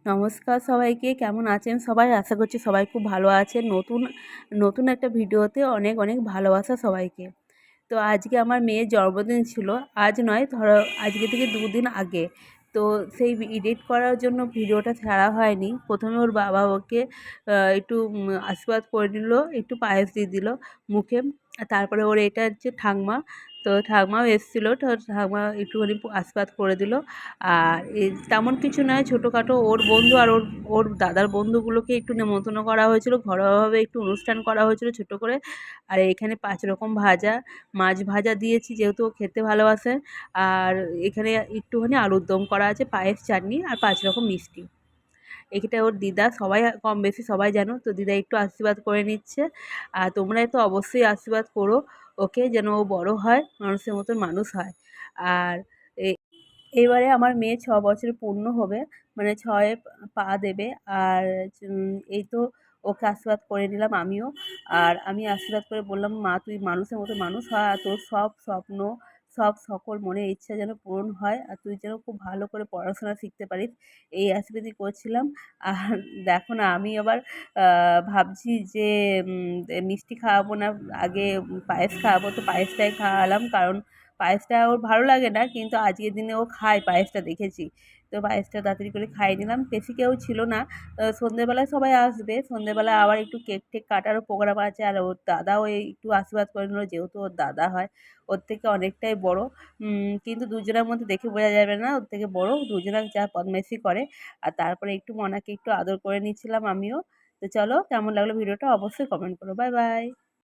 নমস্কার সবাইকে, কেমন আছেন সবাই? আশা করছি সবাই খুব ভালো আছেন। নতুন নতুন একটা ভিডিওতে অনেক অনেক ভালোবাসা সবাইকে। তো আজকে আমার মেয়ের জন্মদিন ছিল। আজ নয়, ধরো আজকে থেকে 2 দিন আগে। তো সেই এডিট করার জন্য ভিডিওটা ছাড়া হয়নি। প্রথমে ওর বাবা ওকে একটু আশীর্বাদ করে নিল, একটু পায়েস দিয়ে দিল মুখে। আর তারপরে ওর এটা হচ্ছে ঠাকমা, তো ঠাকমাও এসেছিলো, তো ঠাকমা একটুখানি আশীর্বাদ করে দিল। আর তেমন কিছু নয়, ছোটোখাটো ওর বন্ধু আর ওর ওর দাদার বন্ধুগুলোকে একটু নেমন্তন্ন করা হয়েছিল, ঘরোয়াভাবে একটু অনুষ্ঠান করা হয়েছিল ছোটো করে। আর এখানে 5 রকম ভাজা, মাছ ভাজা দিয়েছি যেহেতু ও খেতে ভালোবাসে। আর এখানে একটুখানি আলুর দম করা আছে, পায়েস, চাটনি আর 5 রকম মিষ্টি। এটা ওর দিদা, সবাই কম বেশি সবাই জানো, তো দিদা একটু আশীর্বাদ করে নিচ্ছে। আর তোমরা তো অবশ্যই আশীর্বাদ করো ওকে, যেন ও বড় হয়, মানুষের মতন মানুষ হয়। আর এবারে আমার মেয়ে 6 বছর পূর্ণ হবে, মানে 6-এ পা দেবে। আর এই তো ওকে আশীর্বাদ করে নিলাম আমিও। আর আমি আশীর্বাদ করে বললাম, মা তুই মানুষের মতো মানুষ হ, আর তোর সব স্বপ্ন, সব সকল মনের ইচ্ছা যেন পূরণ হয়, আর তুই যেন খুব ভালো করে পড়াশোনা শিখতে পারিস, এই আশীর্বাদই করছিলাম। আর দেখো না, আমি আবার ভাবছি যে মিষ্টি খাওয়াবো না, আগে পায়েস খাওয়াবো, তো পায়েসটাই খাওয়ালাম। কারণ পায়েসটা ওর ভালো লাগে না, কিন্তু আজকের দিনে ও খায় পায়েসটা, দেখেছি। তো পায়েসটা তাড়াতাড়ি করে খাইয়ে নিলাম। বেশি কেউ ছিল না। সন্ধেবেলায় সবাই আসবে, সন্ধেবেলা আবার একটু কেক টেক কাটারও প্রোগ্রাম আছে। আর ওর দাদাও এই একটু আশীর্বাদ করে নিল, যেহেতু ওর দাদা হয়, ওর থেকে অনেকটাই বড়। কিন্তু দুজনের মধ্যে দেখে বোঝা যাবে না ওর থেকে বড়, দুজনা যা বদমাইশি করে। আর তারপরে একটু মনাকে একটু আদর করে নিচ্ছিলাম আমিও। তো চলো, কেমন লাগলো ভিডিওটা অবশ্যই কমেন্ট করো। Bye bye.